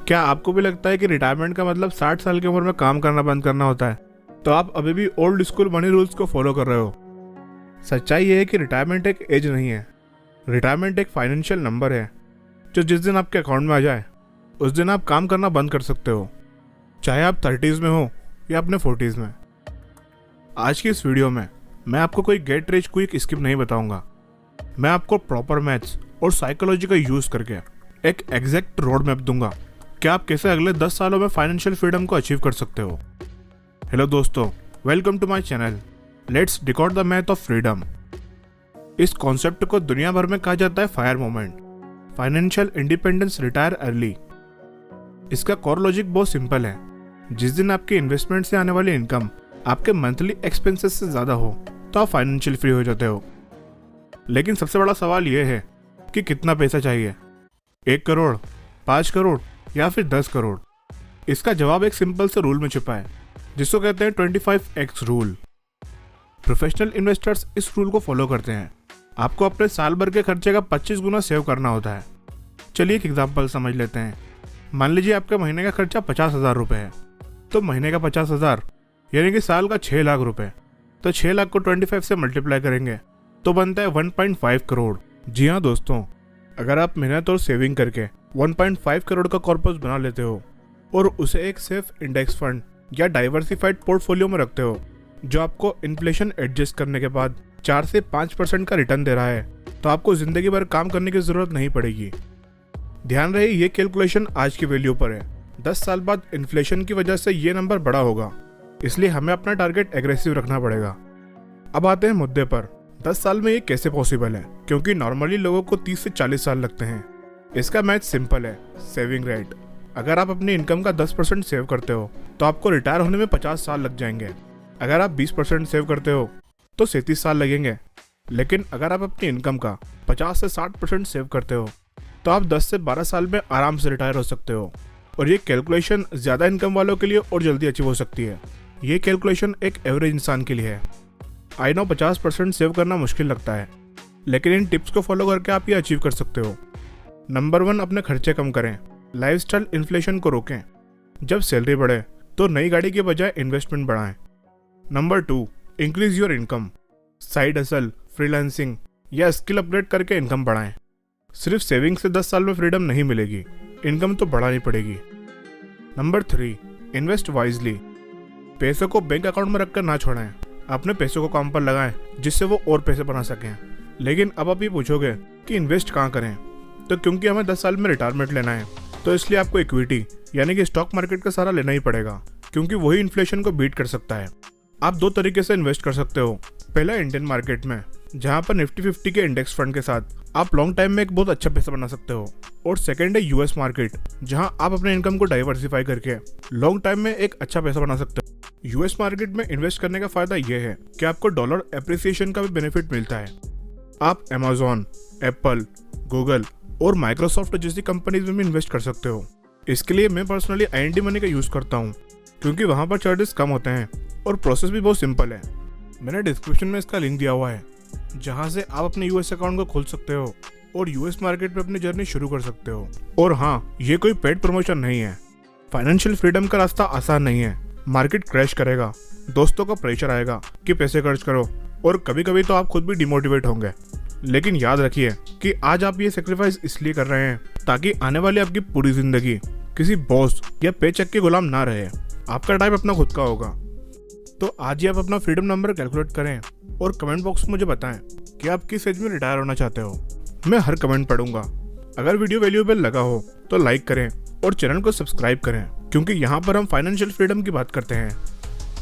क्या आपको भी लगता है कि रिटायरमेंट का मतलब 60 साल की उम्र में काम करना बंद करना होता है? तो आप अभी भी ओल्ड स्कूल मनी रूल्स को फॉलो कर रहे हो। सच्चाई ये है कि रिटायरमेंट एक एज नहीं है। रिटायरमेंट एक फाइनेंशियल नंबर है जो जिस दिन आपके अकाउंट में आ जाए उस दिन आप काम करना बंद कर सकते हो, चाहे आप 30s में हो या अपने 40s में। आज की इस वीडियो में मैं आपको कोई गेट रिच क्विक स्कीम नहीं बताऊंगा। मैं आपको प्रॉपर मैथ्स और साइकोलॉजी का यूज करके एक एग्जैक्ट रोड मैप दूंगा कि आप कैसे अगले 10 सालों में फाइनेंशियल फ्रीडम को अचीव कर सकते हो। हेलो दोस्तों, welcome to my channel let's decode the math of freedom. इस कॉन्सेप्ट को दुनिया भर में कहा जाता है fire moment, financial independence retire early. इसका कोर लॉजिक बहुत सिंपल है। जिस दिन आपके इन्वेस्टमेंट से आने वाली इनकम आपके मंथली एक्सपेंसेस से ज्यादा हो तो आप फाइनेंशियल फ्री हो जाते हो। लेकिन सबसे बड़ा सवाल यह है कि कितना पैसा चाहिए, 1 करोड़, 5 करोड़ या फिर 10 करोड़। इसका जवाब एक सिंपल से रूल में छिपा है जिसको कहते हैं 25x रूल। प्रोफेशनल इन्वेस्टर्स इस रूल को फॉलो करते हैं। आपको अपने साल भर के खर्चे का 25 गुना सेव करना होता है। चलिए एक एग्जांपल समझ लेते हैं। मान लीजिए आपका महीने का खर्चा 50,000 रुपये है, तो महीने का 50,000 यानी कि साल का 6 लाख रुपए। तो 6 लाख को 25 से मल्टीप्लाई करेंगे तो बनता है 1.5 करोड़। जी हाँ दोस्तों, अगर आप मेहनत और सेविंग करके 1.5 करोड़ का कॉर्पस बना लेते हो और उसे एक सेफ इंडेक्स फंड या डाइवर्सिफाइड पोर्टफोलियो में रखते हो जो आपको इन्फ्लेशन एडजस्ट करने के बाद 4 से 5% का रिटर्न दे रहा है, तो आपको जिंदगी भर काम करने की जरूरत नहीं पड़ेगी। ध्यान रहे ये कैलकुलेशन आज की वैल्यू पर है। 10 साल बाद इन्फ्लेशन की वजह से ये नंबर बड़ा होगा, इसलिए हमें अपना टारगेट एग्रेसिव रखना पड़ेगा। अब आते हैं मुद्दे पर, 10 साल में ये कैसे पॉसिबल है? क्योंकि नॉर्मली लोगों को 30 से 40 साल लगते हैं। इसका मैथ सिंपल है, सेविंग रेट। अगर आप अपनी इनकम का 10% सेव करते हो तो आपको रिटायर होने में 50 साल लग जाएंगे। अगर आप 20% सेव करते हो तो 37 साल लगेंगे। लेकिन अगर आप अपनी इनकम का 50 से 60% सेव करते हो तो आप 10 से 12 साल में आराम से रिटायर हो सकते हो। और ये कैलकुलेशन ज़्यादा इनकम वालों के लिए और जल्दी अचीव हो सकती है। ये कैलकुलेशन एक एवरेज इंसान के लिए है। आई नो 50% सेव करना मुश्किल लगता है, लेकिन इन टिप्स को फॉलो करके आप ये अचीव कर सकते हो। नंबर 1, अपने खर्चे कम करें। लाइफस्टाइल इन्फ्लेशन को रोकें। जब सैलरी बढ़े तो नई गाड़ी के बजाय इन्वेस्टमेंट बढ़ाएं। Number 2, increase your income. Side hustle, freelancing या स्किल अपग्रेड करके इनकम बढ़ाएं। सिर्फ सेविंग से 10 साल में फ्रीडम नहीं मिलेगी, इनकम तो बढ़ानी पड़ेगी। Number 3, invest wisely. पैसों को बैंक अकाउंट में रखकर ना छोड़ें, अपने पैसों को काम पर लगाएं जिससे वो और पैसे बना सकें। लेकिन अब आप ये पूछोगे कि इन्वेस्ट कहाँ करें? तो क्योंकि हमें 10 साल में रिटायरमेंट लेना है तो इसलिए आपको इक्विटी यानी कि स्टॉक मार्केट का सहारा लेना ही पड़ेगा, क्योंकि वही इन्फ्लेशन को बीट कर सकता है। आप 2 तरीके से इन्वेस्ट कर सकते हो। पहला, इंडियन मार्केट में, जहां पर निफ्टी 50 के इंडेक्स फंड के साथ आप लॉन्ग टाइम में एक बहुत अच्छा पैसा बना सकते हो। और सेकंड है यूएस मार्केट, जहां आप अपने इनकम को डाइवर्सिफाई करके लॉन्ग टाइम में एक अच्छा पैसा बना सकते हो। यूएस मार्केट में इन्वेस्ट करने का फायदा यह है कि आपको डॉलर एप्रिसिएशन का भी बेनिफिट मिलता है। आप अमेजॉन, एप्पल, गूगल और माइक्रोसॉफ्ट जैसी कंपनीज में भी इन्वेस्ट कर सकते हो। इसके लिए मैं पर्सनली IND मनी का यूज करता हूँ, क्योंकि वहाँ पर चार्जेस कम होते हैं और प्रोसेस भी बहुत सिंपल है। मैंने डिस्क्रिप्शन में इसका लिंक दिया हुआ है, जहाँ से आप अपने यूएस अकाउंट को खोल सकते हो और यूएस मार्केट में अपनी जर्नी शुरू कर सकते हो। और हाँ, ये कोई पेड प्रमोशन नहीं है। फाइनेंशियल फ्रीडम का रास्ता आसान नहीं है। मार्केट क्रैश करेगा, दोस्तों का प्रेशर आएगा कि पैसे खर्च करो, और कभी कभी तो आप खुद भी डिमोटिवेट होंगे। लेकिन याद रखिए कि आज आप ये सेक्रीफाइस इसलिए कर रहे हैं ताकि आने वाली आपकी पूरी जिंदगी किसी बॉस या पेचेक के गुलाम ना रहे। आपका टाइम अपना खुद का होगा। तो आज ही आप अपना फ्रीडम नंबर कैलकुलेट करें और कमेंट बॉक्स में मुझे बताएं कि आप किस एज में रिटायर होना चाहते हो। मैं हर कमेंट पढ़ूंगा। अगर वीडियो वैल्यूएबल लगा हो तो लाइक करें और चैनल को सब्सक्राइब करें, क्योंकि यहाँ पर हम फाइनेंशियल फ्रीडम की बात करते हैं।